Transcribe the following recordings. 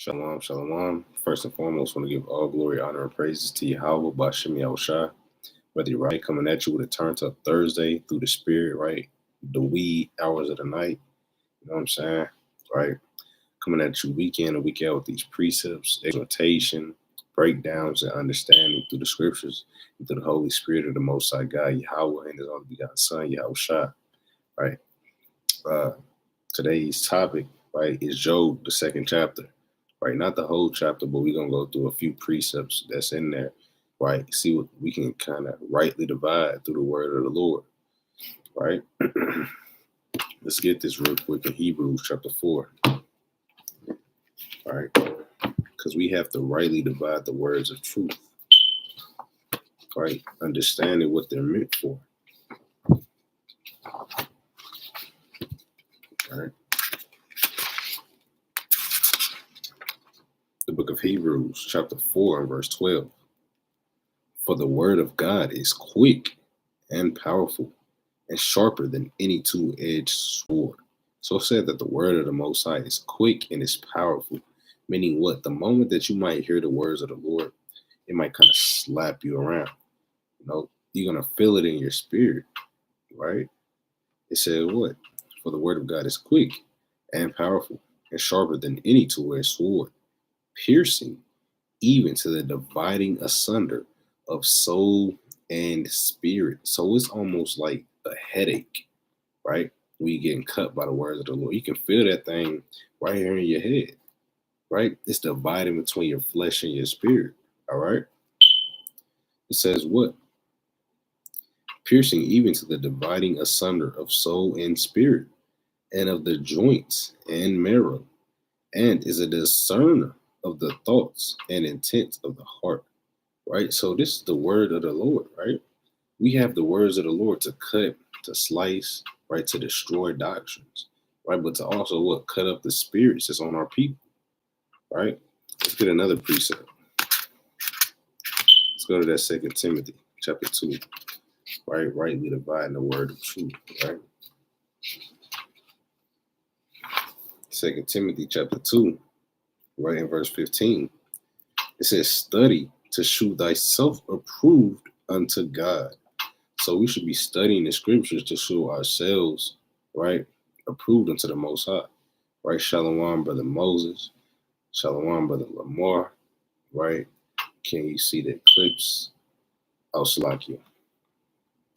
Shalom, shalom. First and foremost, want to give all glory, honor, and praises to Yahweh, Bashem Yahushua. Whether you're right, coming at you with a turn up Thursday through the spirit, right? The wee hours of the night. You know what I'm saying? Right? Coming at you week in and week out with these precepts, exhortation, breakdowns, and understanding through the scriptures, and through the Holy Spirit of the Most High God, Yahweh, and His only begotten Son, Yahushua. Right? Today's topic, right, is Job, the second chapter. Right, not the whole chapter, but we're gonna go through a few precepts that's in there, right? See what we can kind of rightly divide through the word of the Lord, right? Let's get this real quick in Hebrews chapter 4, right? Because we have to rightly divide the words of truth, right? Understanding what they're meant for, right? The book of Hebrews chapter 4 and verse 12. For the word of God is quick and powerful and sharper than any two-edged sword. So it said that the word of the Most High is quick and is powerful, meaning what? The moment that you might hear the words of the Lord, it might kind of slap you around. You know, you're going to feel it in your spirit, right? It said what? For the word of God is quick and powerful and sharper than any two-edged sword, piercing even to the dividing asunder of soul and spirit. So it's almost like a headache, right? When you're getting cut by the words of the Lord. You can feel that thing right here in your head, right? It's dividing between your flesh and your spirit, all right? It says what? Piercing even to the dividing asunder of soul and spirit, and of the joints and marrow, and is a discerner of the thoughts and intents of the heart, right? So this is the word of the Lord, right? We have the words of the Lord to cut, to slice, right? To destroy doctrines, right? But to also what? Cut up the spirits that's on our people, right? Let's get another precept. Let's go to that 2 Timothy chapter 2, right? Rightly dividing the word of truth, right? 2 Timothy chapter 2, right in verse 15. It says, study to shew thyself approved unto God. So we should be studying the scriptures to show ourselves, right, approved unto the Most High, right? Shalom, brother Moses. Shalom, brother Lamar, right? Can you see the eclipse? Oh, Salakia.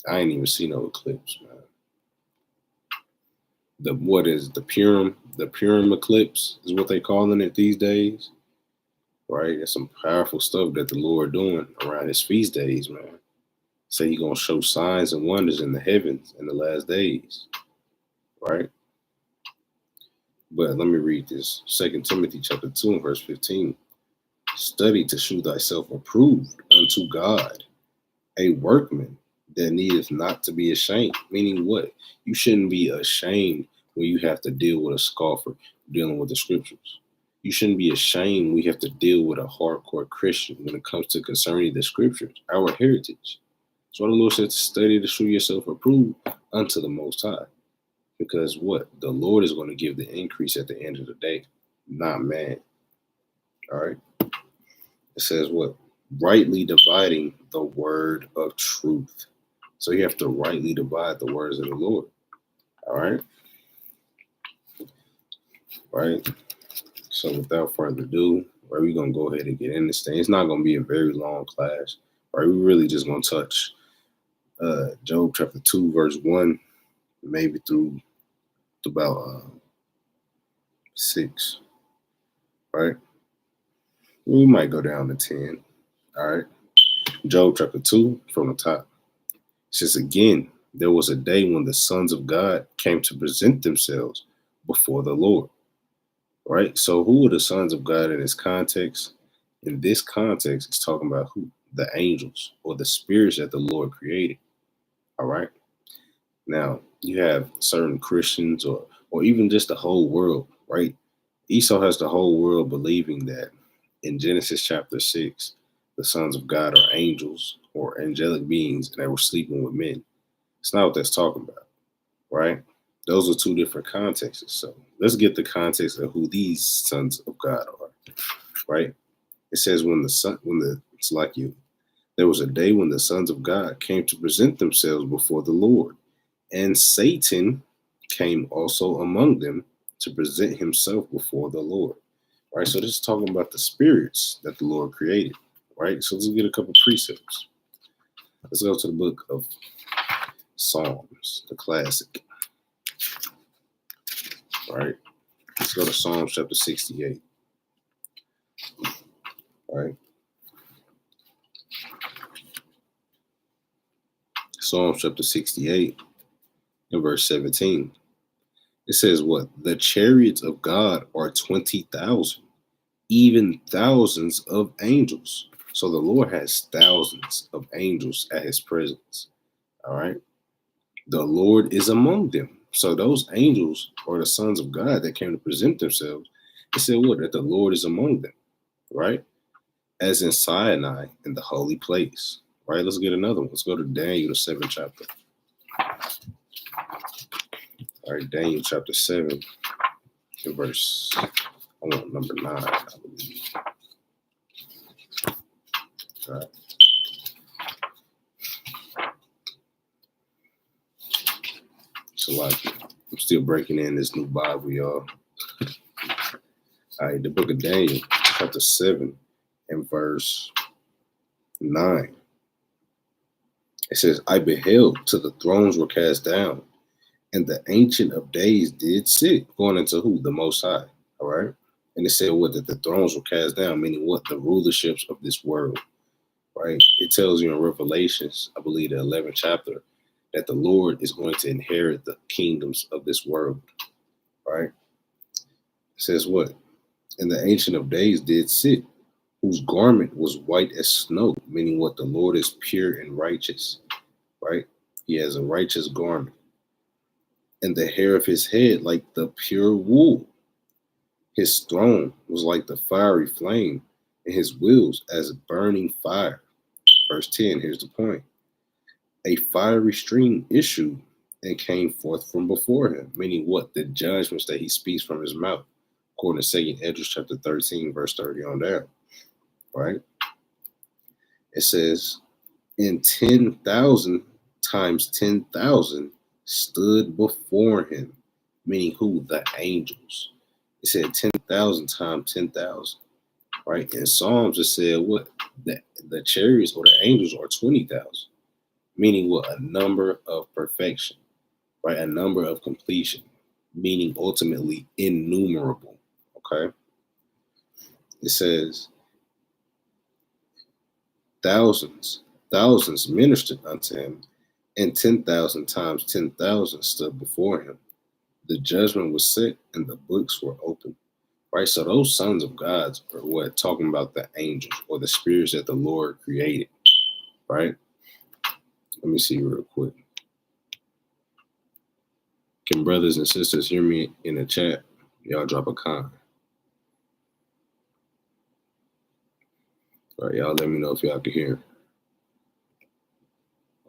I ain't even see no eclipse, man. What is the Purim? The Purim eclipse is what they calling it these days, right? There's some powerful stuff that the Lord doing around his feast days, man. Say he's gonna show signs and wonders in the heavens in the last days, right? But let me read this. 2 Timothy chapter 2 and verse 15. Study to shew thyself approved unto God, a workman that needeth not to be ashamed. Meaning what? You shouldn't be ashamed when you have to deal with a scoffer dealing with the scriptures. You shouldn't be ashamed when you have to deal with a hardcore Christian when it comes to concerning the scriptures, our heritage. So the Lord said to study to show yourself approved unto the Most High. Because what? The Lord is going to give the increase at the end of the day, not man. All right? It says what? Rightly dividing the word of truth. So you have to rightly divide the words of the Lord. All right? Right? So without further ado, right, we're going to go ahead and get in this thing. It's not going to be a very long class. Right? We're really just going to touch Job chapter 2, verse 1, maybe through about 6. Right? We might go down to 10. All right? Job chapter 2 from the top. It says, again, there was a day when the sons of God came to present themselves before the Lord. Right? So who are the sons of God in this context? In this context, it's talking about who? The angels or the spirits that the Lord created. All right? Now, you have certain Christians or even just the whole world, right? Esau has the whole world believing that in Genesis chapter 6, the sons of God are angels or angelic beings and they were sleeping with men. It's not what that's talking about, right? Those are two different contexts. So let's get the context of who these sons of God are. right? It says it's like you. There was a day when the sons of God came to present themselves before the Lord, and Satan came also among them to present himself before the Lord. Right? So this is talking about the spirits that the Lord created. Right? So let's get a couple precepts. Let's go to the book of Psalms, the classic. Right? Let's go to Psalms chapter 68. Right? Psalms chapter 68 and verse 17. It says what? The chariots of God are 20,000, even thousands of angels. So the Lord has thousands of angels at his presence. All right. The Lord is among them. So those angels are the sons of God that came to present themselves. It said what? That the Lord is among them. Right. As in Sinai in the holy place. Right. Let's get another one. Let's go to Daniel, the 7th chapter. All right. Daniel chapter 7 and verse, number 9, I believe. All right. So like, I'm still breaking in this new Bible, y'all. All right, the book of Daniel, chapter 7 and verse 9. It says, I beheld till the thrones were cast down, and the Ancient of Days did sit, going into who? The Most High. All right. And it said what? That the thrones were cast down, meaning what? The rulerships of this world. Right. It tells you in Revelations, I believe the 11th chapter, that the Lord is going to inherit the kingdoms of this world. Right. It says what? And the Ancient of Days did sit, whose garment was white as snow, meaning what? The Lord is pure and righteous, right? He has a righteous garment. And the hair of his head like the pure wool. His throne was like the fiery flame, and his wheels as burning fire. Verse 10, here's the point. A fiery stream issued and came forth from before him, meaning what? The judgments that he speaks from his mouth, according to 2 Ezra chapter 13, verse 30 on down. Right? It says, and 10,000 times 10,000 stood before him, meaning who? The angels. It said 10,000 times 10,000. Right? In Psalms, it said what? The chariots or the angels are 20,000, meaning what? A number of perfection, right? A number of completion, meaning ultimately innumerable. Okay? It says, thousands ministered unto him, and 10,000 times 10,000 stood before him. The judgment was set, and the books were opened. Right? So those sons of God are what? Talking about the angels or the spirits that the Lord created. Right? Let me see real quick. Can brothers and sisters hear me in the chat? Y'all drop a comment. All right, y'all let me know if y'all can hear.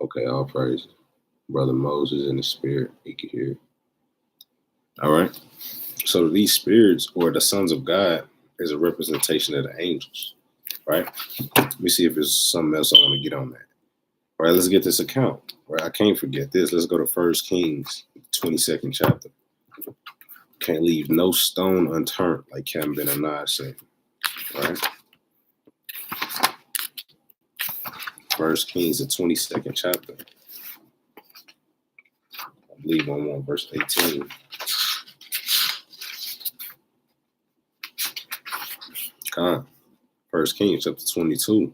Okay, all praise. Brother Moses in the spirit, he can hear. All right. So these spirits or the sons of God is a representation of the angels, right? Let me see if there's something else I want to get on that. All right, let's get this account. Right, I can't forget this. Let's go to 1 Kings, 22nd chapter. Can't leave no stone unturned, like Capt Benaniyah said. Right? 1 Kings, the 22nd chapter. I believe on verse 18. God. 1 Kings chapter 22.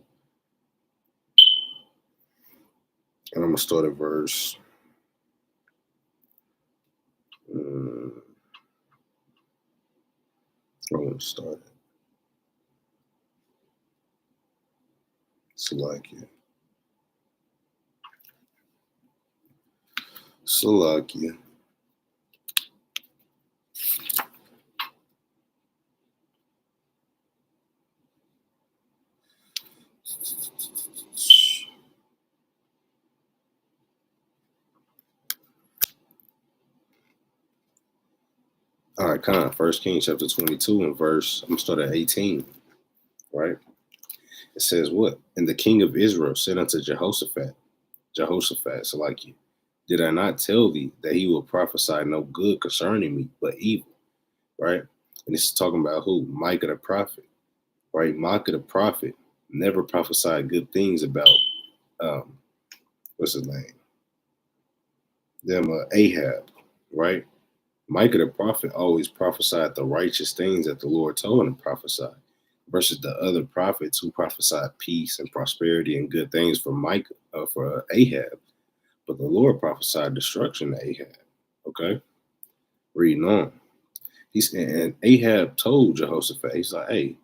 And I'm going to start at verse. I want to start it. Salakia. All right, Con. 1 Kings chapter 22 and verse, I'm going to start at 18. right? It says what? And the king of Israel said unto Jehoshaphat, Salakia, did I not tell thee that he will prophesy no good concerning me, but evil, right? And this is talking about who? Micah the prophet, right? Micah the prophet never prophesied good things about, what's his name? Ahab, right? Micah the prophet always prophesied the righteous things that the Lord told him to prophesy, versus the other prophets who prophesied peace and prosperity and good things for Ahab. But the Lord prophesied destruction to Ahab. Okay, reading on. And Ahab told Jehoshaphat, he's like, hey,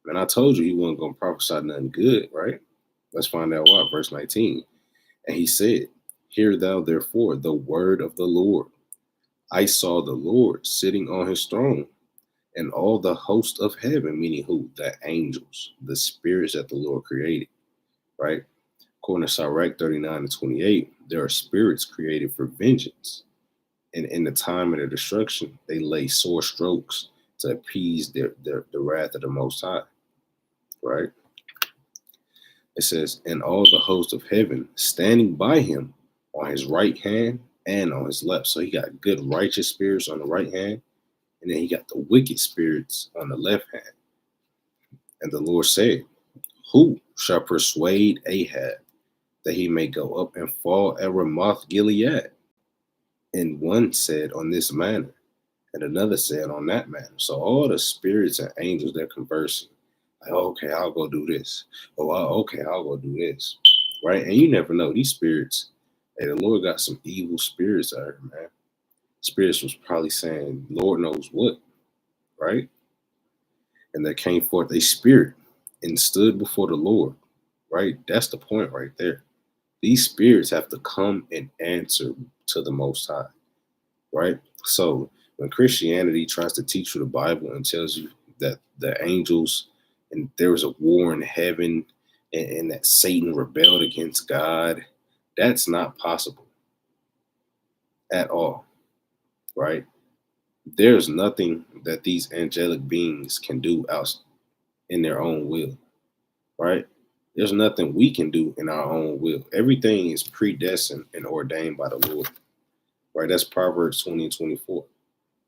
man, I told you he wasn't going to prophesy nothing good, right? Let's find out why. Verse 19. And he said, hear thou therefore the word of the Lord. I saw the Lord sitting on his throne, and all the host of heaven, meaning who? The angels, the spirits that the Lord created, right? According to Sirach 39-28, there are spirits created for vengeance. And in the time of their destruction, they lay sore strokes to appease the wrath of the Most High, right? It says, and all the host of heaven standing by him on his right hand and on his left. So he got good righteous spirits on the right hand, and then he got the wicked spirits on the left hand. And the Lord said, who shall persuade Ahab that he may go up and fall at Ramoth Gilead? And one said on this manner, and another said on that manner. So all the spirits and angels, they're conversing. Like, okay, I'll go do this. Okay, I'll go do this. Right? And you never know. These spirits, hey, the Lord got some evil spirits out here, man. Spirits was probably saying, Lord knows what, right? And there came forth a spirit and stood before the Lord, right? That's the point right there. These spirits have to come and answer to the Most High, right? So when Christianity tries to teach you the Bible and tells you that the angels and there was a war in heaven and that Satan rebelled against God, that's not possible at all, right? There's nothing that these angelic beings can do out in their own will, right? There's nothing we can do in our own will. Everything is predestined and ordained by the Lord, right? That's Proverbs 20:24.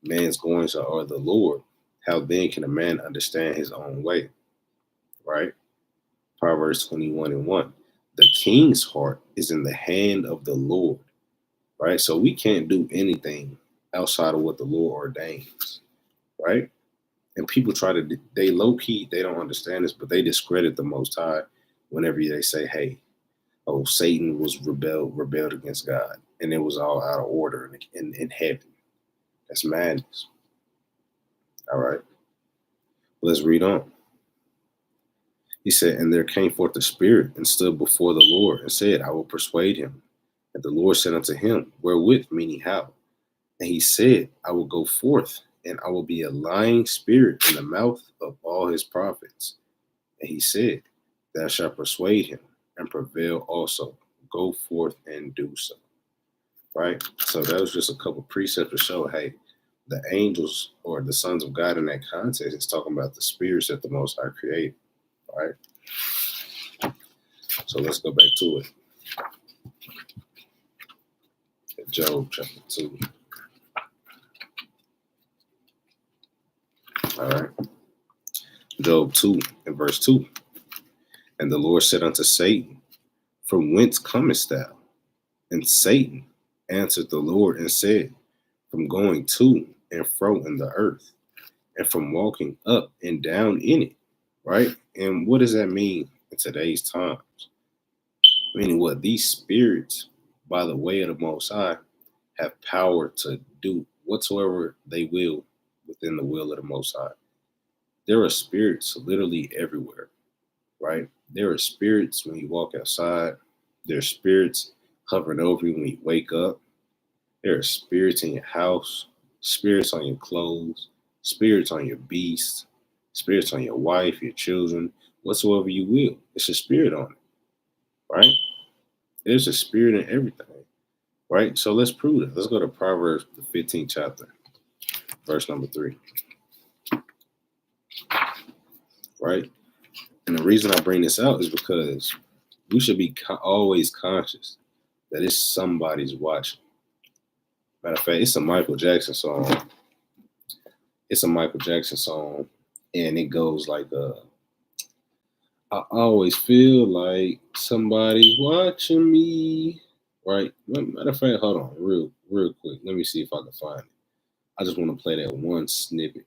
Man's goings are the Lord. How then can a man understand his own way, right? Proverbs 21:1. The king's heart is in the hand of the Lord, right? So we can't do anything outside of what the Lord ordains, right? And people they low key, they don't understand this, but they discredit the Most High whenever they say, hey, oh, Satan was rebelled against God, and it was all out of order in heaven. That's madness. All right. Let's read on. He said, and there came forth the spirit and stood before the Lord and said, I will persuade him. And the Lord said unto him, wherewith, meaning how? And he said, I will go forth, and I will be a lying spirit in the mouth of all his prophets. And he said, thou shalt persuade him and prevail also. Go forth and do so. Right? So that was just a couple precepts to show, hey, the angels or the sons of God in that context is talking about the spirits that the Most High created. Right? So let's go back to it. Job chapter 2. All right. Job 2 and verse 2. And the Lord said unto Satan, from whence comest thou? And Satan answered the Lord and said, from going to and fro in the earth, and from walking up and down in it. Right? And what does that mean in today's times? Meaning what? These spirits, by the way of the Most High, have power to do whatsoever they will within the will of the Most High. There are spirits literally everywhere, right? There are spirits when you walk outside. There are spirits hovering over you when you wake up. There are spirits in your house, spirits on your clothes, spirits on your beast, spirits on your wife, your children, whatsoever you will. It's a spirit on it, right? There's a spirit in everything, right? So let's prove it. Let's go to Proverbs, the 15th chapter, verse number 3, right? And the reason I bring this out is because we should be always conscious that it's somebody's watching. Matter of fact, it's a Michael Jackson song. And it goes like, I always feel like somebody's watching me. Right? Matter of fact, hold on, real quick. Let me see if I can find it. I just want to play that one snippet.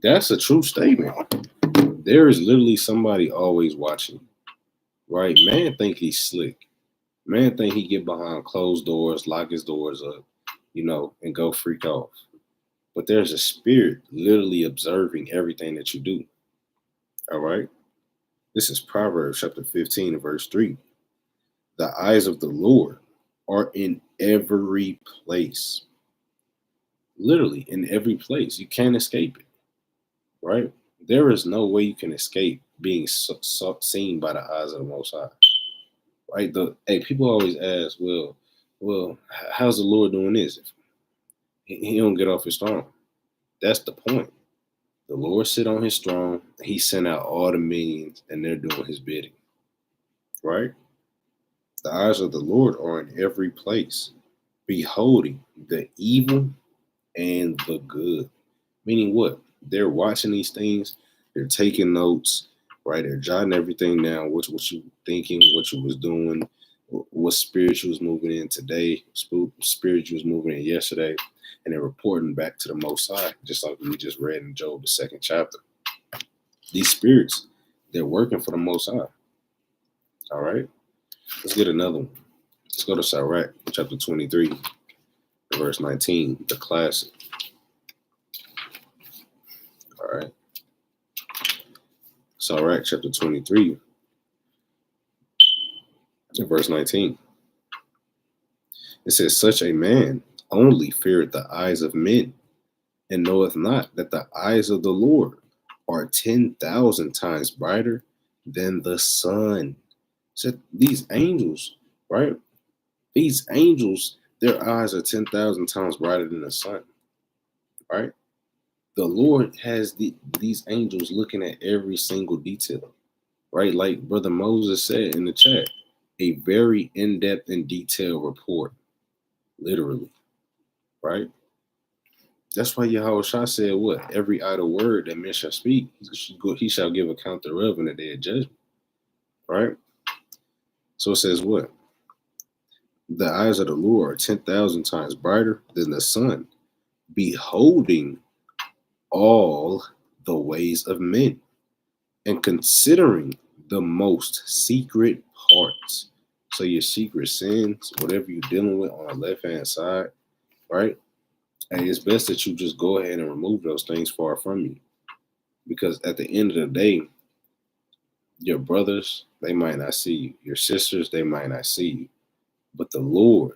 That's a true statement. There is literally somebody always watching, right? Man think he's slick. Man think he get behind closed doors, lock his doors up, and go freak off. But there's a spirit literally observing everything that you do. All right? This is Proverbs chapter 15 and verse 3. The eyes of the Lord are in every place. Literally in every place. You can't escape it. Right? There is no way you can escape being seen by the eyes of the Most High. Right? People always ask, well, how's the Lord doing this? He don't get off his throne. That's the point. The Lord sit on his throne. He sent out all the minions, and they're doing his bidding. Right? The eyes of the Lord are in every place, beholding the evil and the good. Meaning what? They're watching these things. They're taking notes, right? They're jotting everything down. What you thinking, what you was doing, what spirit you was moving in today, spirit you was moving in yesterday, and they're reporting back to the Most High, just like we just read in Job, the 2nd chapter. These spirits, they're working for the Most High. All right? Let's get another one. Let's go to Sirach, chapter 23, verse 19, the classic. All right. Sirach, chapter 23, verse 19. It says, such a man only feareth the eyes of men, and knoweth not that the eyes of the Lord are 10,000 times brighter than the sun. So these angels, right? These angels, their eyes are 10,000 times brighter than the sun, right? The Lord has these angels looking at every single detail, right? Like Brother Moses said in the chat, a very in-depth and detailed report, literally, right? That's why Yahweh Shah said what? Every idle word that men shall speak, he shall give account thereof in the day of judgment, right? So it says what? The eyes of the Lord are 10,000 times brighter than the sun, beholding all the ways of men and considering the most secret parts. So your secret sins, whatever you're dealing with on the left-hand side, right? And it's best that you just go ahead and remove those things far from you. Because at the end of the day, your brothers, they might not see you. Your sisters, they might not see you. But the Lord,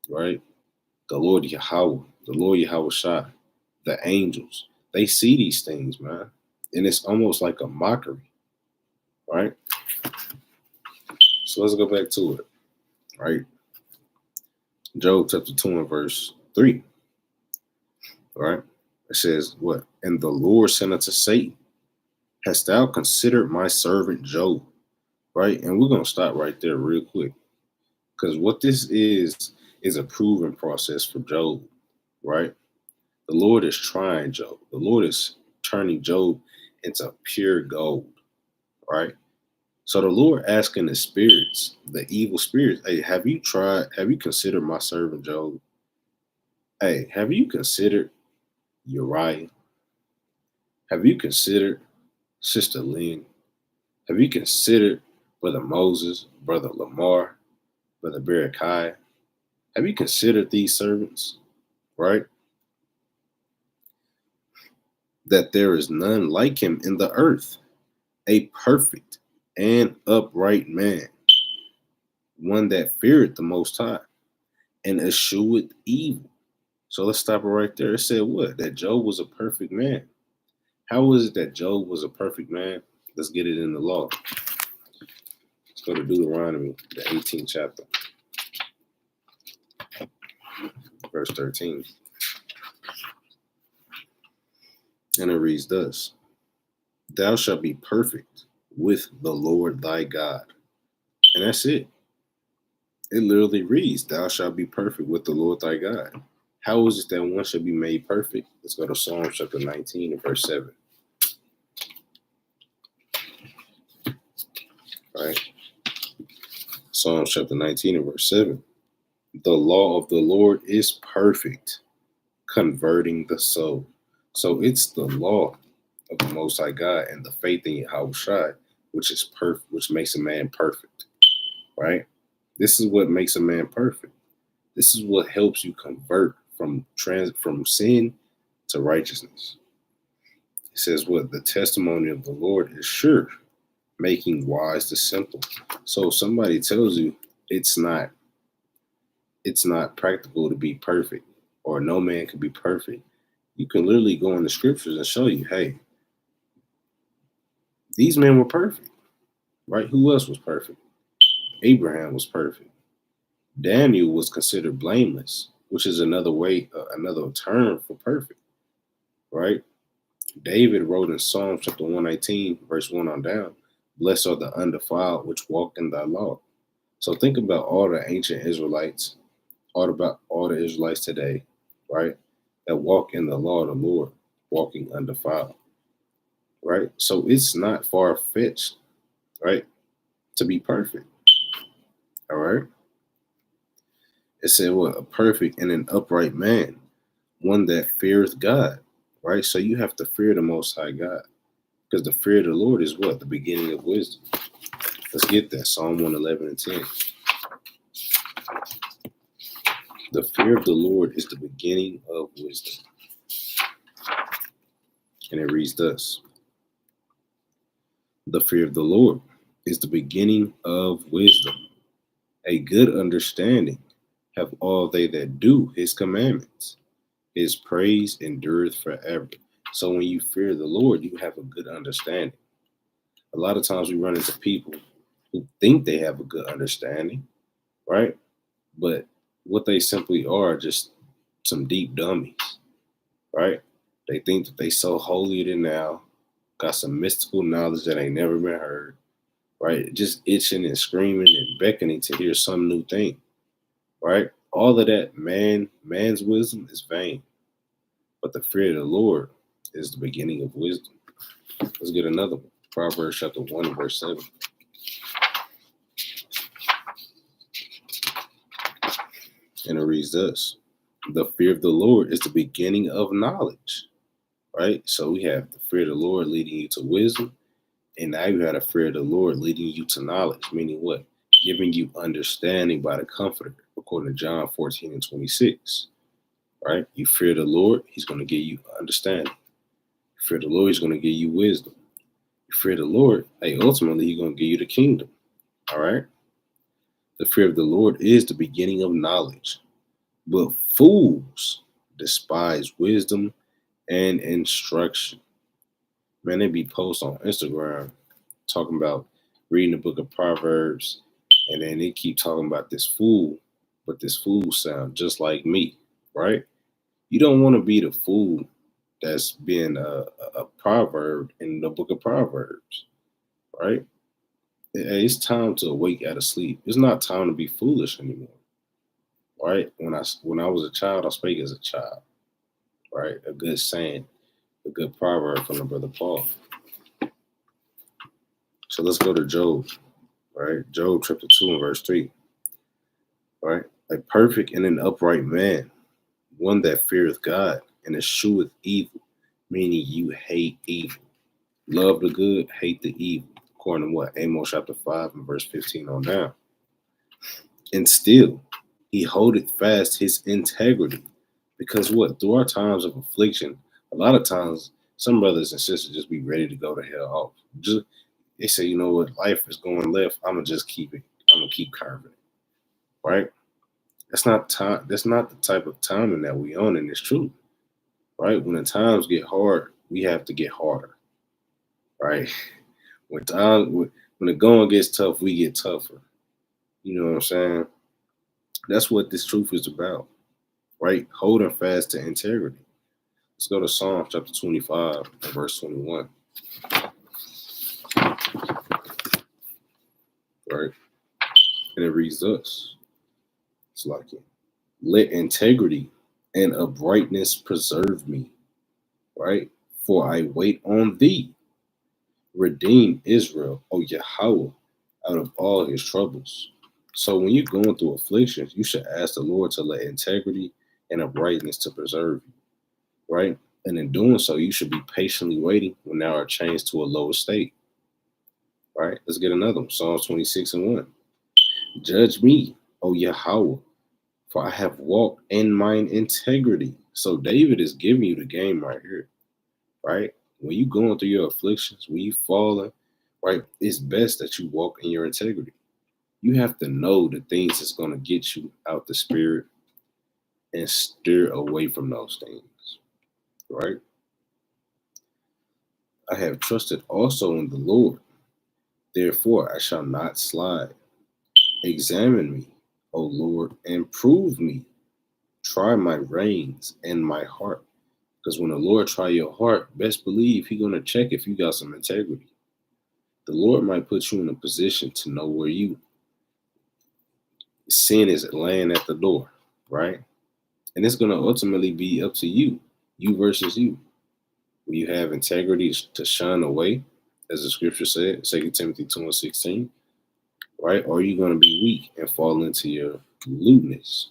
right? The Lord Yahweh, the Lord Yahweh Shah, the angels, they see these things, man. And it's almost like a mockery, right? So let's go back to it, right? Job chapter 2 and verse 3, right? It says what? And the Lord said unto Satan, hast thou considered my servant Job? Right? And we're going to stop right there real quick. Because what this is a proven process for Job, right? The Lord is trying Job. The Lord is turning Job into pure gold, right? So the Lord asking the spirits, the evil spirits, hey, have you considered my servant Job? Hey, have you considered Uriah? Have you considered Sister Lynn? Have you considered Brother Moses, Brother Lamar, Brother Barakai? Have you considered these servants, right? That there is none like him in the earth, a perfect and upright man, one that feareth the Most High and escheweth evil. So let's stop it right there. It said what? That Job was a perfect man. How was it that Job was a perfect man? Let's get it in the law. Let's go to Deuteronomy, the 18th chapter, verse 13. And it reads thus: Thou shalt be perfect with the Lord thy God. And that's it. It literally reads, Thou shalt be perfect with the Lord thy God. How is it that one should be made perfect? Let's go to Psalm chapter 19 and verse 7. All right. Psalm chapter 19 and verse 7. The law of the Lord is perfect, converting the soul. So it's the law of the Most High God and the faith in Yahushua, which is perfect, which makes a man perfect, right? This is what makes a man perfect. This is what helps you convert from sin to righteousness. It says what? The testimony of the Lord is sure, making wise the simple. So if somebody tells you it's not practical to be perfect, or no man can be perfect, you can literally go in the scriptures and show you, hey, these men were perfect, right? Who else was perfect? Abraham was perfect. Daniel was considered blameless, which is another term for perfect, right? David wrote in Psalm chapter 119, verse 1 on down, Blessed are the undefiled which walk in thy law. So think about all the ancient Israelites, about all the Israelites today, right? That walk in the law of the Lord, walking undefiled, right? So it's not far-fetched, right, to be perfect, all right? It said, what? A perfect and an upright man, one that feareth God, right? So you have to fear the Most High God, because the fear of the Lord is what? The beginning of wisdom. Let's get that. Psalm 111 and 10. The fear of the Lord is the beginning of wisdom. And it reads thus: The fear of the Lord is the beginning of wisdom. A good understanding have all they that do his commandments. His praise endureth forever. So when you fear the Lord, you have a good understanding. A lot of times we run into people who think they have a good understanding, right? But what they simply are just some deep dummies, right? They think that they so holier than thou, got some mystical knowledge that ain't never been heard, right? Just itching and screaming and beckoning to hear some new thing, right? All of that man's wisdom is vain, but the fear of the Lord is the beginning of wisdom. Let's get another one. Proverbs chapter 1 verse 7. And it reads thus: The fear of the Lord is the beginning of knowledge, right? So we have the fear of the Lord leading you to wisdom, and now you have the fear of the Lord leading you to knowledge, meaning what? Giving you understanding by the Comforter, according to John 14 and 26, right? You fear the Lord, he's going to give you understanding. You fear the Lord, he's going to give you wisdom. You fear the Lord, hey, ultimately, he's going to give you the kingdom, all right? The fear of the Lord is the beginning of knowledge, but fools despise wisdom and instruction. Man, they be posts on Instagram talking about reading the book of Proverbs, and then they keep talking about this fool, but this fool sound just like me, right? You don't want to be the fool that's been a proverb in the book of Proverbs, right? It's time to awake out of sleep. It's not time to be foolish anymore, right? When I was a child, I spake as a child, right? A good saying, a good proverb from the brother Paul. So let's go to Job, right? Job chapter 2 and verse 3, right? A perfect and an upright man, one that feareth God and escheweth evil, meaning you hate evil. Love the good, hate the evil. According to what? Amos chapter 5 and verse 15 on down. And still, he holdeth fast his integrity. Because what? Through our times of affliction, a lot of times, some brothers and sisters just be ready to go to hell off. They say, you know what? Life is going left. I'm going to just keep it. I'm going to keep carving it. Right? That's not time. That's not the type of timing that we on in this truth. Right? When the times get hard, we have to get harder. Right? When the going gets tough, we get tougher. You know what I'm saying? That's what this truth is about, right? Holding fast to integrity. Let's go to Psalm chapter 25 and verse 21. Right? And it reads thus. It's like it. Let integrity and uprightness preserve me, right? For I wait on thee. Redeem Israel, O Yahweh, out of all his troubles. So when you're going through afflictions, you should ask the Lord to let integrity and uprightness to preserve you, right? And in doing so, you should be patiently waiting when thou art changed to a lower state, right? Let's get another one. Psalms 26 and 1. Judge me, O Yahweh, for I have walked in mine integrity. So David is giving you the game right here, right? When you going through your afflictions, when you falling, right, it's best that you walk in your integrity. You have to know the things that's going to get you out the spirit and steer away from those things, right? I have trusted also in the Lord. Therefore, I shall not slide. Examine me, O Lord, and prove me. Try my reins and my heart. Because when the Lord try your heart, best believe He's going to check if you got some integrity. The Lord might put you in a position to know where sin is laying at the door, right? And it's going to ultimately be up to you versus you. Will you have integrity to shun away, as the scripture said, 2 Timothy 2 and 16, right? Or are you going to be weak and fall into your lewdness?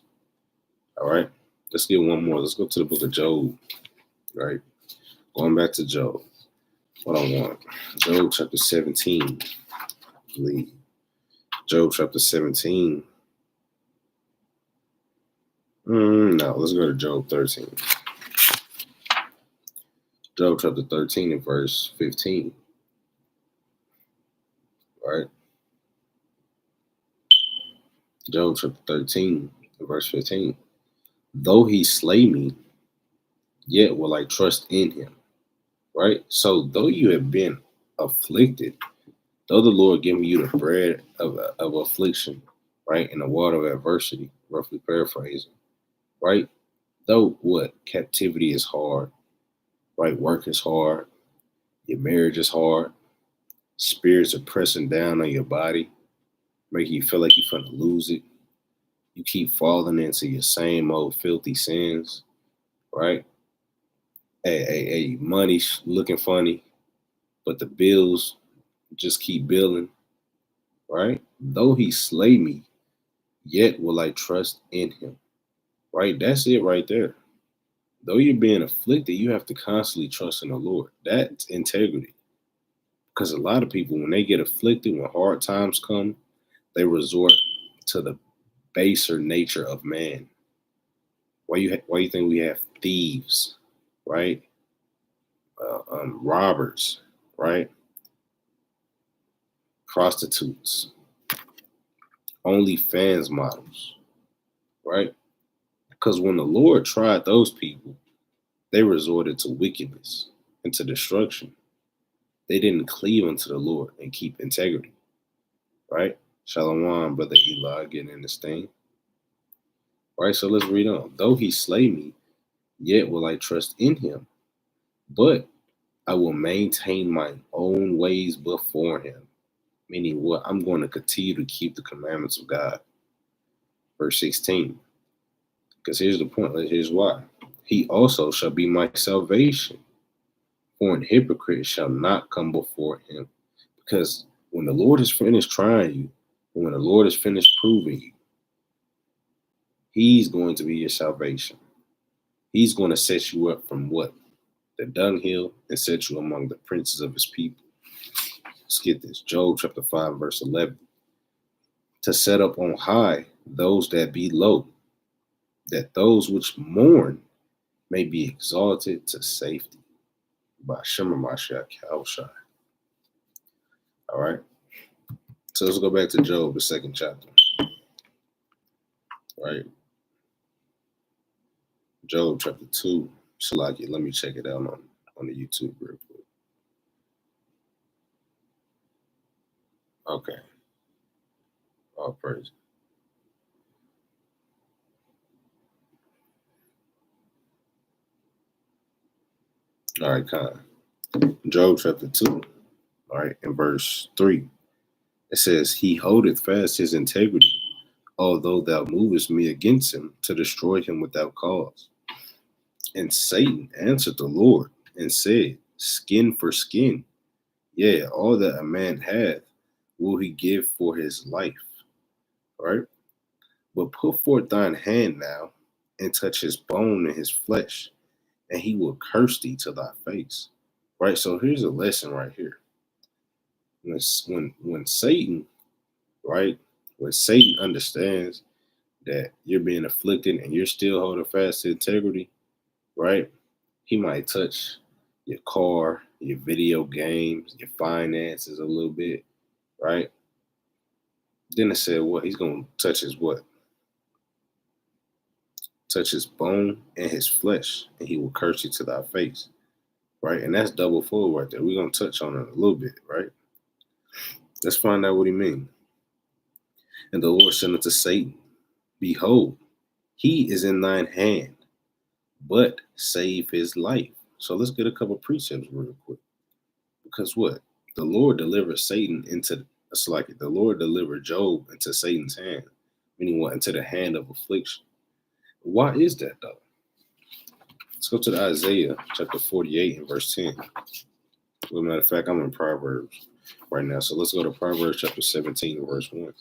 All right, let's get one more. Let's go to the book of Job, right? Going back to Job. What I want. Job chapter 17, I believe. Job chapter 17. No, let's go to Job 13. Job chapter 13 and verse 15. Right? Job chapter 13 and verse 15. Though he slay me, yet will I trust in him. Right? So though you have been afflicted, though the Lord giving you the bread of affliction, right, and the water of adversity, roughly paraphrasing, right? Though what? Captivity is hard, right? Work is hard. Your marriage is hard. Spirits are pressing down on your body, making you feel like you're going to lose it. You keep falling into your same old filthy sins, right? Hey, money's looking funny, but the bills just keep billing, right? Though he slay me, yet will I trust in him, right? That's it right there. Though you're being afflicted, you have to constantly trust in the Lord. That's integrity. Because a lot of people, when they get afflicted, when hard times come, they resort to the baser nature of man. Why you think we have thieves, right? Robbers, right? Prostitutes, OnlyFans models, right? Because when the Lord tried those people, they resorted to wickedness and to destruction. They didn't cleave unto the Lord and keep integrity, right? Shalom, brother Eli, getting in this thing. Right, so let's read on. Though he slay me, yet will I trust in him, but I will maintain my own ways before him. Meaning what? I'm going to continue to keep the commandments of God. Verse 16. Because here's the point. Here's why. He also shall be my salvation. For an hypocrite shall not come before him. Because when the Lord is finished trying you, and when the Lord is finished proving you, He's going to be your salvation. He's going to set you up from what? The dunghill, and set you among the princes of his people. Let's get this. Job chapter 5, verse 11. To set up on high those that be low, that those which mourn may be exalted to safety. By Shema Mashiach Yahushua. All right. So let's go back to Job, the second chapter. Right. Job chapter 2. Salaki, let me check it out on the YouTube real quick. Okay. All praise. All right, Con. Job chapter 2, all right, in verse 3. It says, He holdeth fast his integrity, although thou movest me against him to destroy him without cause. And Satan answered the Lord and said, Skin for skin, yea, all that a man hath will he give for his life. All right? But put forth thine hand now and touch his bone and his flesh, and he will curse thee to thy face. Right? So here's a lesson right here. When Satan, right, when Satan understands that you're being afflicted and you're still holding fast to integrity, right? He might touch your car, your video games, your finances a little bit, right? Then it said what? He's going to touch his what? Touch his bone and his flesh, and he will curse you to thy face, right? And that's double fold right there. We're going to touch on it a little bit, right? Let's find out what he means. And the Lord said unto Satan, Behold, he is in thine hand, but save his life. So let's get a couple precepts real quick. Because what? The Lord delivered Satan into, it's like the Lord delivered Job into Satan's hand, meaning what? Into the hand of affliction. Why is that though? Let's go to the Isaiah chapter 48 and verse 10. As a matter of fact, I'm in Proverbs right now. So let's go to Proverbs chapter 17 and verse 1.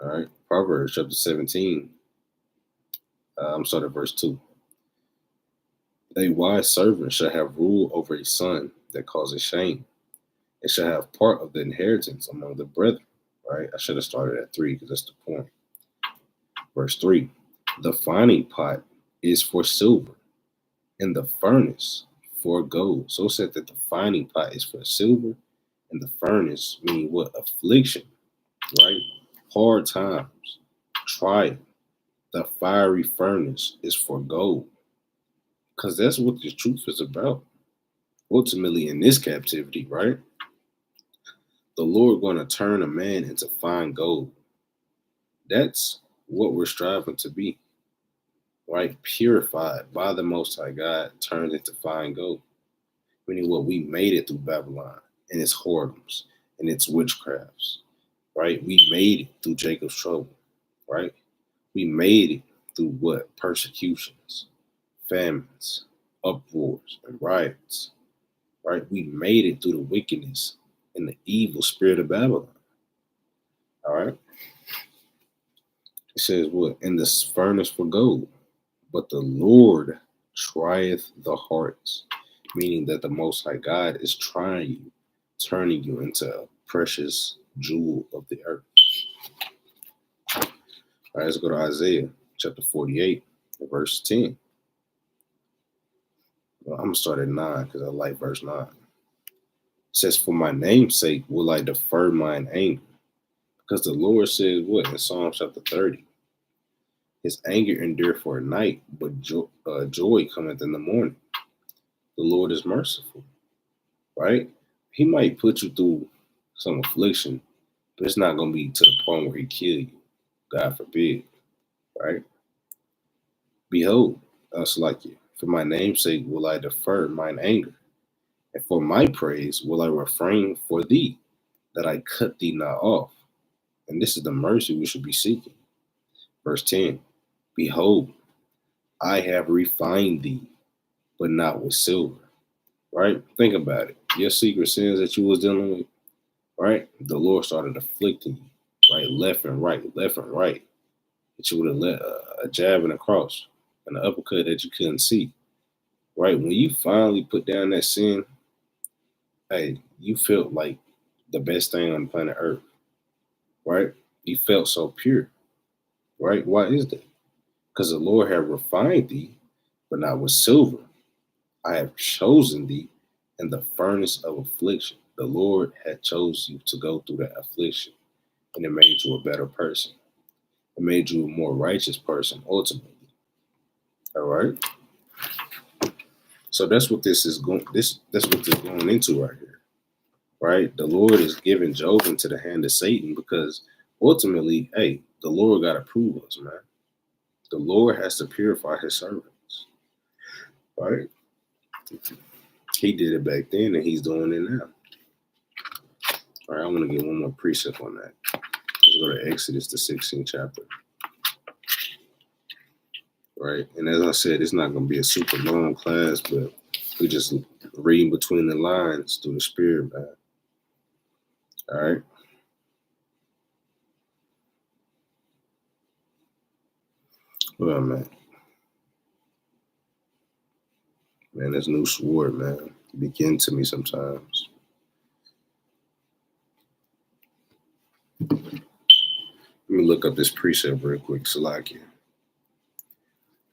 All right. Proverbs chapter 17. I'm starting at verse 2. A wise servant shall have rule over a son that causes shame. It shall have part of the inheritance among the brethren. Right? I should have started at 3 because that's the point. Verse 3. The fining pot is for silver, and the furnace for gold. So it said that the fining pot is for silver, and the furnace, meaning what? Affliction, right? Hard times, trial. The fiery furnace is for gold. Because that's what the truth is about. Ultimately, in this captivity, right? The Lord going to turn a man into fine gold. That's what we're striving to be, right? Purified by the Most High God, turned into fine gold. Meaning what? We made it through Babylon and its whoredoms and its witchcrafts, right? We made it through Jacob's trouble, right? We made it through what? Persecutions, famines, uproars, and riots, right? We made it through the wickedness and the evil spirit of Babylon, all right? It says what? In this furnace for gold, but the Lord trieth the hearts, meaning that the Most High God is trying you, turning you into a precious jewel of the earth. All right, let's go to Isaiah chapter 48, verse 10. Well, I'm going to start at 9 because I like verse 9. It says, For my name's sake will I defer mine anger. Because the Lord says what in Psalm chapter 30? His anger endure for a night, but joy cometh in the morning. The Lord is merciful, right? He might put you through some affliction, but it's not going to be to the point where he kill you. God forbid, right? Behold, us like you. For my name's sake will I defer mine anger, and for my praise will I refrain for thee, that I cut thee not off. And this is the mercy we should be seeking. Verse 10, Behold, I have refined thee, but not with silver. Right? Think about it. Your secret sins that you was dealing with, right? The Lord started afflicting you, right? Left and right. That you would have let a jab and a cross, and an uppercut that you couldn't see, right? When you finally put down that sin, hey, you felt like the best thing on planet Earth, right? You felt so pure, right? Why is that? Because the Lord have refined thee, but not with silver. I have chosen thee in the furnace of affliction. The Lord had chose you to go through that affliction, and it made you a better person. It made you a more righteous person, ultimately. All right. So that's what this is going. That's what this is going into right here. right? The Lord is giving Job into the hand of Satan because ultimately, hey, the Lord got to prove us, man. The Lord has to purify his servants, right? He did it back then and he's doing it now. All right, I'm going to get one more precept on that. Let's go to Exodus, the 16th chapter. Right, and as I said, it's not going to be a super long class, but we just reading between the lines through the Spirit, man. All right. Well, man, this new sword, man, begin to me sometimes. Let me look up this precept real quick, Salakia.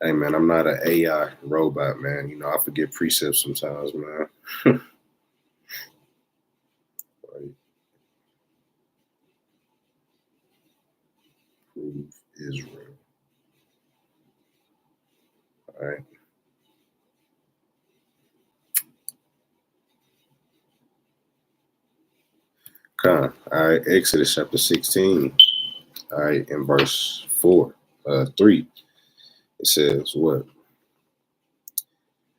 Hey, man, I'm not an AI robot, man. You know, I forget precepts sometimes, man. Right. Prove Israel. All right. All right, Exodus chapter 16. All right, in verse 3, it says what?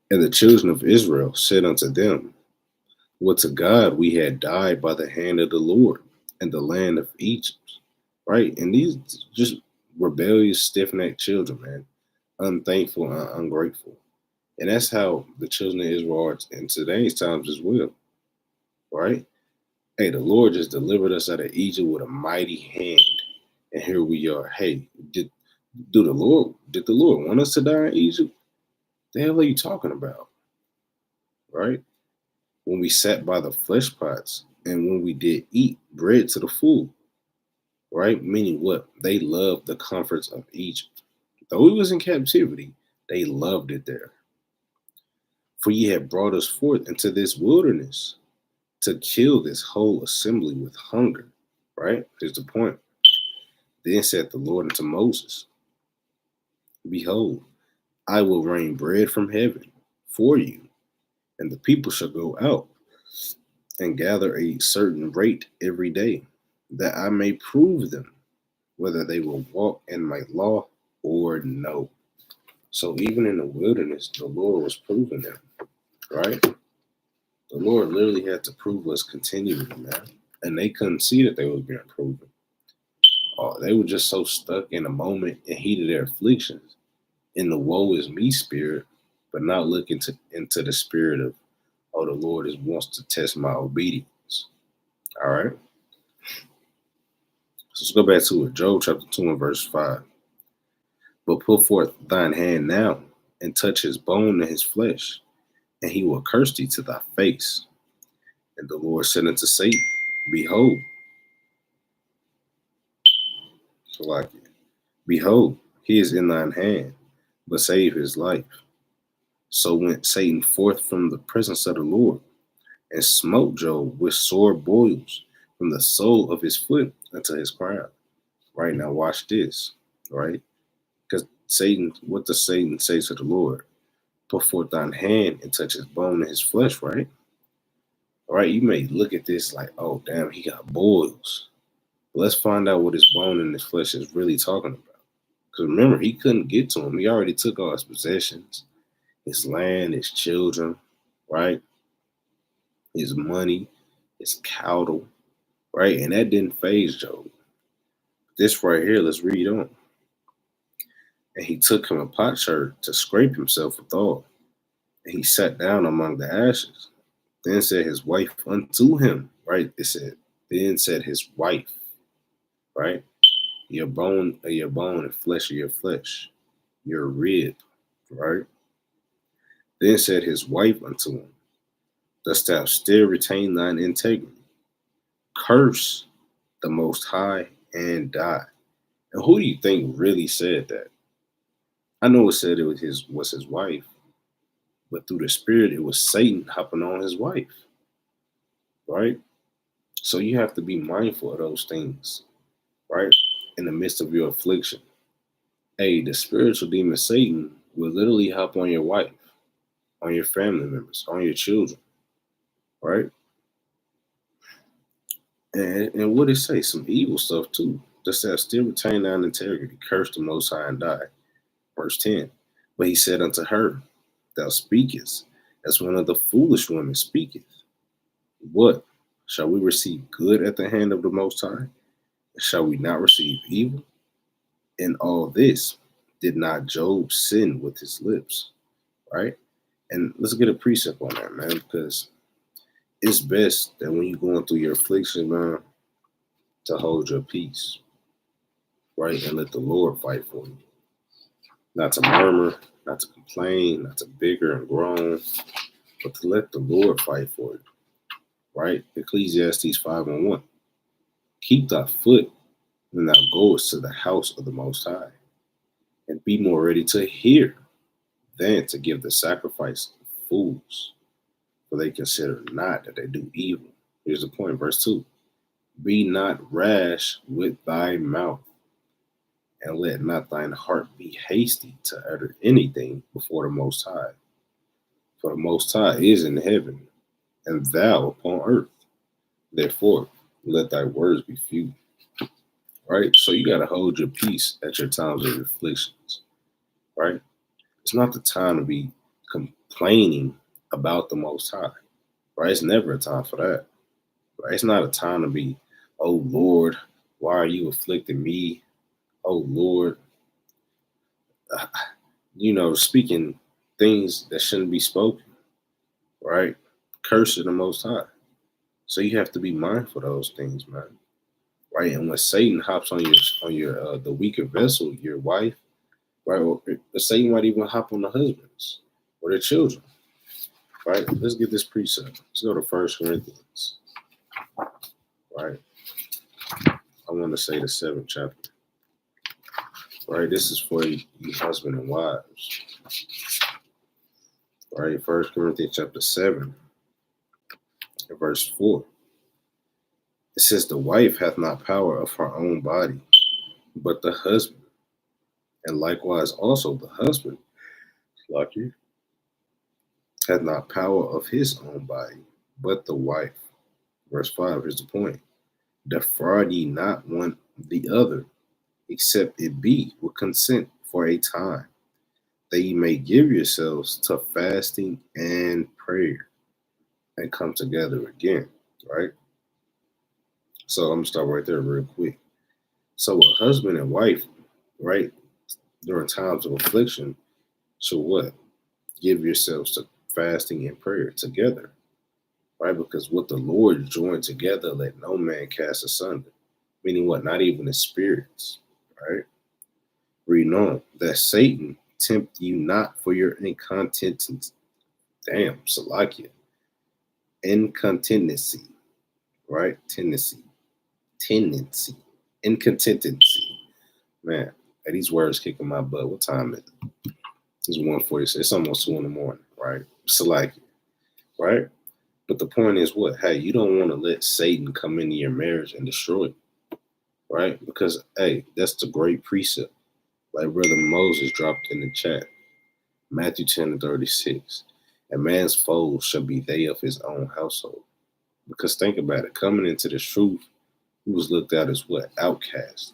And the children of Israel said unto them, would to God we had died by the hand of the Lord in the land of Egypt. Right? And these just rebellious, stiff-necked children, man, unthankful and ungrateful. And that's how the children of Israel are in today's times as well. Right? Hey, the Lord just delivered us out of Egypt with a mighty hand. And here we are. Hey, did the Lord want us to die in Egypt? The hell are you talking about? Right? When we sat by the flesh pots and when we did eat bread to the full, right? Meaning what? They loved the comforts of Egypt. Though we was in captivity, they loved it there. For ye have brought us forth into this wilderness to kill this whole assembly with hunger, right? Here's the point. Then said the Lord unto Moses, behold, I will rain bread from heaven for you, and the people shall go out and gather a certain rate every day, that I may prove them whether they will walk in my law or no. So even in the wilderness, the Lord was proving them, right? The Lord literally had to prove us continually, man. And they couldn't see that they was being proven. They were just so stuck in the moment and heat of their afflictions, in the woe is me spirit, but not looking into the spirit of, oh, the Lord wants to test my obedience. All right. So let's go back to it. Job chapter 2 and verse 5. But put forth thine hand now and touch his bone and his flesh, and he will curse thee to thy face. And the Lord said unto Satan, behold, so like it, behold, he is in thine hand, but save his life. So went Satan forth from the presence of the Lord, and smote Job with sore boils from the sole of his foot unto his crown. Right now, watch this, right? Because Satan, what does Satan say to the Lord? Put forth thine hand and touch his bone and his flesh, right? All right, you may look at this like, oh, damn, he got boils. But let's find out what his bone and his flesh is really talking about. Because remember, he couldn't get to him. He already took all his possessions, his land, his children, right? His money, his cattle, right? And that didn't faze Job. This right here, let's read on. And he took him a potsherd to scrape himself withal. And he sat down among the ashes. Then said his wife unto him, right? It said, then said his wife, right? Your bone of your bone and flesh of your flesh, your rib, right? Then said his wife unto him, dost thou still retain thine integrity? Curse the Most High and die. And who do you think really said that? I know it said it was his wife, but through the spirit, it was Satan hopping on his wife, right? So you have to be mindful of those things, right? In the midst of your affliction. Hey, the spiritual demon Satan will literally hop on your wife, on your family members, on your children, right? And what it say? Some evil stuff too. Just that still retain thine integrity, curse the Most High and die. Verse 10. But he said unto her, Thou speakest, as one of the foolish women speaketh. What? Shall we receive good at the hand of the Most High? And shall we not receive evil? In all this, did not Job sin with his lips? Right? And let's get a precept on that, man, because it's best that when you're going through your affliction, man, to hold your peace, right? And let the Lord fight for you. Not to murmur, not to complain, not to bigger and groan, but to let the Lord fight for you, right? Ecclesiastes 5:1. Keep thy foot when thou goest to the house of the Most High, and be more ready to hear than to give the sacrifice of fools, for they consider not that they do evil. Here's the point, verse 2. Be not rash with thy mouth, and let not thine heart be hasty to utter anything before the Most High. For the Most High is in heaven, and thou upon earth. Therefore, let thy words be few. Right? So you got to hold your peace at your times of afflictions. Right? It's not the time to be complaining about the Most High. Right? It's never a time for that. Right? It's not a time to be, oh Lord, why are you afflicting me? Oh Lord, speaking things that shouldn't be spoken, right? Cursing the Most High. So you have to be mindful of those things, man, right? And when Satan hops on your the weaker vessel, your wife, right? Or Satan might even hop on the husbands or their children, right? Let's get this precept. Let's go to 1 Corinthians, right? I want to say the 7th chapter. Right, this is for you husband and wives. Right, 1 Corinthians chapter 7, verse 4. It says, the wife hath not power of her own body, but the husband. And likewise also the husband, like you, hath not power of his own body, but the wife. Verse 5, here's the point. Defraud ye not one the other, except it be with consent for a time, that ye may give yourselves to fasting and prayer, and come together again, right? So I'm gonna start right there real quick. So a husband and wife, right, during times of affliction, should what? Give yourselves to fasting and prayer together, right? Because what the Lord joined together, let no man cast asunder. Meaning what? Not even the spirits, right? Read on, that Satan tempt you not for your incontinence. Damn, Salakia. Incontinency, right? Tendency. Incontinency. Man, these words kicking my butt. What time is it? It's 1:46. It's almost 2 in the morning, right? Salakia, right? But the point is what? Hey, you don't want to let Satan come into your marriage and destroy it, right? Because, hey, that's the great precept. Like Brother Moses dropped in the chat, Matthew 10:36. A man's foes shall be they of his own household. Because think about it, coming into this truth, he was looked at as what? Outcasts,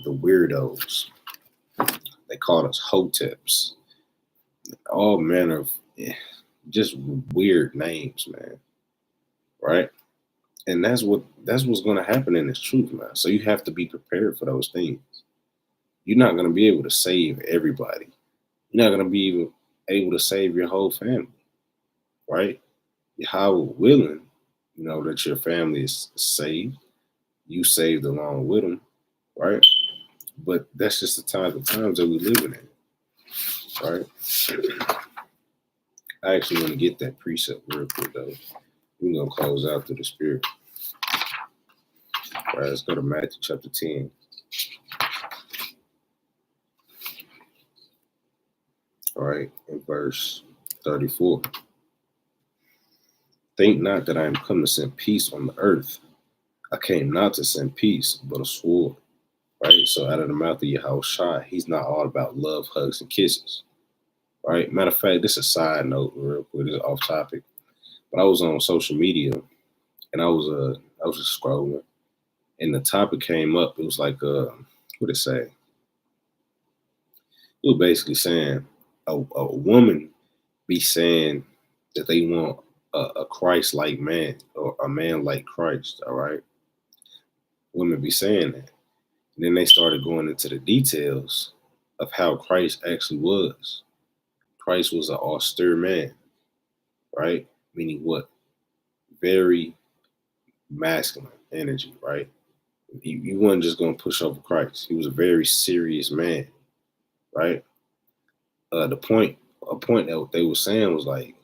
the weirdos. They called us hoteps. All manner of just weird names, man. Right? And that's what's going to happen in this truth, man. So you have to be prepared for those things. You're not going to be able to save everybody. You're not going to be able to save your whole family, right? How willing, that your family is saved. You saved along with them, right? But that's just the times that we're living in, right? I actually want to get that precept real quick, though. We're going to close out through the spirit. All right, let's go to Matthew chapter 10. All right, in verse 34. Think not that I am come to send peace on the earth. I came not to send peace, but a sword. Right? So out of the mouth of Yahushua, he's not all about love, hugs, and kisses. Right? Matter of fact, this is a side note real quick, this is off topic. But I was on social media and and I was just scrolling, and the topic came up. It was like what it say? It was basically saying a woman be saying that they want a Christ-like man or a man like Christ. All right, women be saying that. And then they started going into the details of how Christ actually was. Christ was an austere man, right? Meaning what? Very masculine energy, right? You weren't just going to push over Christ. He was a very serious man, right? A point that they were saying was like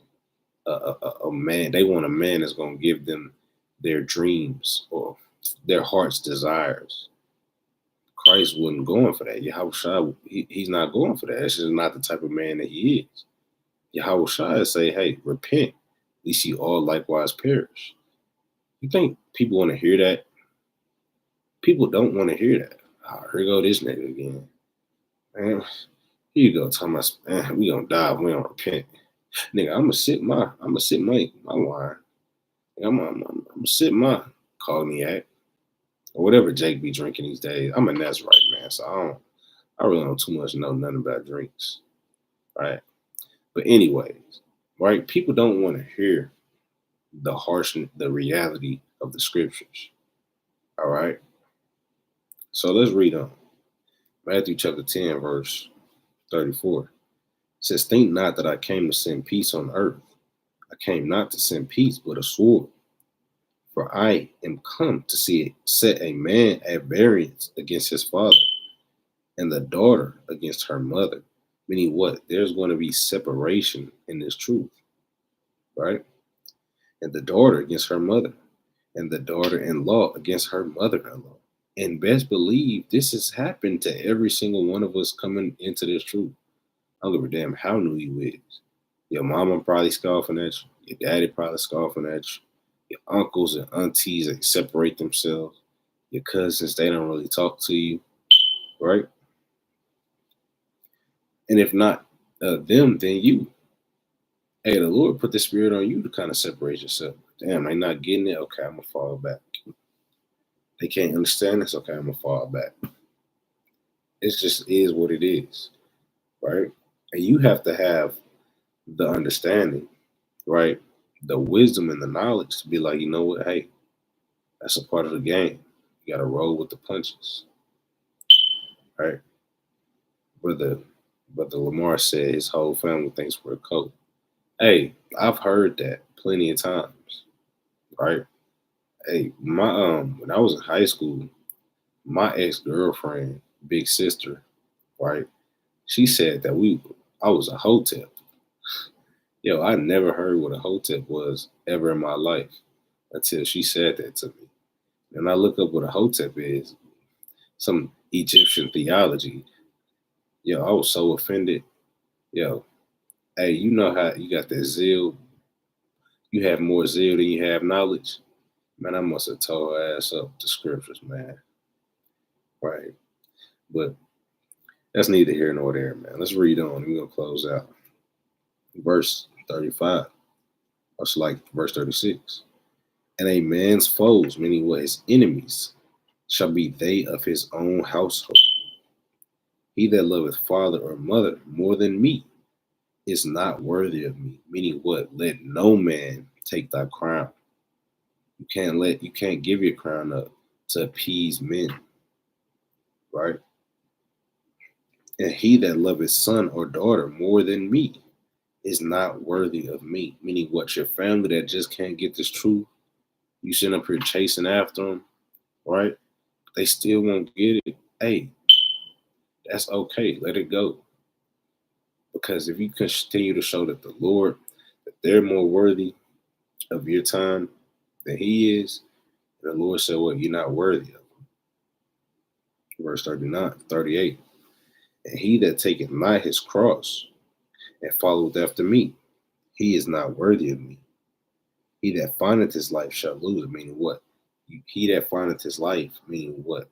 a man. They want a man that's going to give them their dreams or their heart's desires. Christ wasn't going for that. Yahushua, he's not going for that. That's just not the type of man that he is. Yahushua say, hey, repent, lest you all likewise perish. You think people want to hear that? People don't want to hear that. Oh, here go this nigga again. Man, here you go, talking about, man, we gonna die if we don't repent. Nigga, I'm gonna sip my wine. I'm gonna sip my cognac or whatever Jake be drinking these days. I'm a Nazarite, man, so I really don't too much know nothing about drinks, right? But anyways, right? People don't want to hear the reality of the scriptures. All right. So let's read on. Matthew chapter 10, verse 34. It says, think not that I came to send peace on earth. I came not to send peace, but a sword. For I am come to set a man at variance against his father, and the daughter against her mother. Meaning what? There's going to be separation in this truth, right? And the daughter against her mother, and the daughter-in-law against her mother-in-law. And best believe this has happened to every single one of us coming into this truth. I don't give a damn how new you is. Your mama probably scoffing at you. Your daddy probably scoffing at you. Your uncles and aunties, they separate themselves. Your cousins, they don't really talk to you, right? And if not them, then you. Hey, the Lord put the spirit on you to kind of separate yourself. Damn, they not getting it. Okay, I'm gonna fall back. They can't understand this. Okay, I'm gonna fall back. It just is what it is, right? And you have to have the understanding, right? The wisdom and the knowledge to be like, you know what? Hey, that's a part of the game. You gotta roll with the punches, right? Brother Lamar said his whole family thinks we're a cult. Hey, I've heard that plenty of times, right? Hey, my when I was in high school, my ex-girlfriend, big sister, right? She said that I was a hotep. Yo, I never heard what a hotep was ever in my life until she said that to me. And I look up what a hotep is, some Egyptian theology. Yo, I was so offended. Yo, hey, you know how you got that zeal? You have more zeal than you have knowledge. Man, I must have tore her ass up the scriptures, man. Right. But that's neither here nor there, man. Let's read on. We're going to close out. Verse 35. It's like verse 36. And a man's foes, meaning what? His enemies, shall be they of his own household. He that loveth father or mother more than me is not worthy of me. Meaning what? Let no man take thy crown. You can't give your crown up to appease men, right? And he that loveth son or daughter more than me is not worthy of me. Meaning what? Your family that just can't get this truth, you sitting up here chasing after them, right? They still won't get it. Hey, that's okay. Let it go. Because if you continue to show that the Lord, that they're more worthy of your time than he is, the Lord said, well, you're not worthy of him. Verse 38. And he that taketh not his cross and followeth after me, he is not worthy of me. He that findeth his life shall lose it. Meaning what? He that findeth his life, meaning what?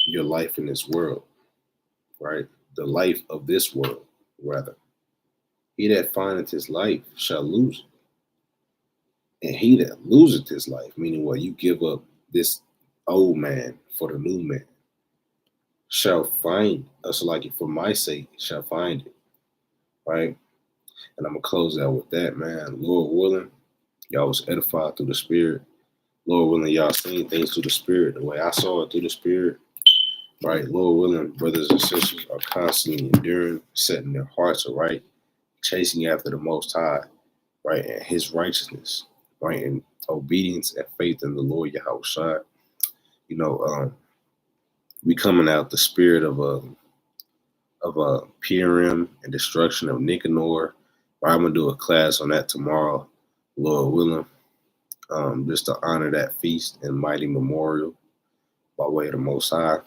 Your life in this world, right? The life of this world, rather. He that findeth his life shall lose it. And he that loseth his life, meaning what, you give up this old man for the new man, shall find us, like it for my sake, shall find it. Right? And I'm gonna close out with that, man. Lord willing, y'all was edified through the Spirit. Lord willing, y'all seen things through the Spirit the way I saw it through the Spirit. Right? Lord willing, brothers and sisters are constantly enduring, setting their hearts aright, chasing after the Most High, right, and His righteousness, right, and obedience and faith in the Lord Yahweh. You know, we coming out the spirit of Purim and destruction of Nicanor. Right, I'm gonna do a class on that tomorrow, Lord willing, just to honor that feast and mighty memorial by way of the Most High.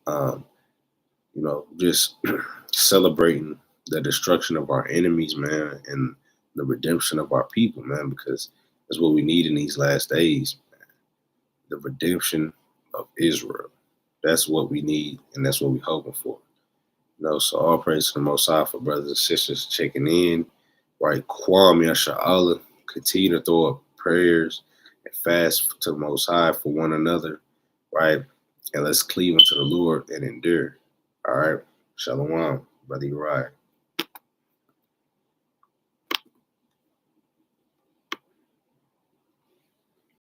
You know, just celebrating the destruction of our enemies, man, and the redemption of our people, man, because that's what we need in these last days, man. The redemption of Israel. That's what we need, and that's what we're hoping for. You know, so all praise to the Most High for brothers and sisters checking in, right? Kwam Yasha'Allah, continue to throw up prayers and fast to the Most High for one another, right? And let's cleave unto the Lord and endure. All right. Shalom, Brother Uriah.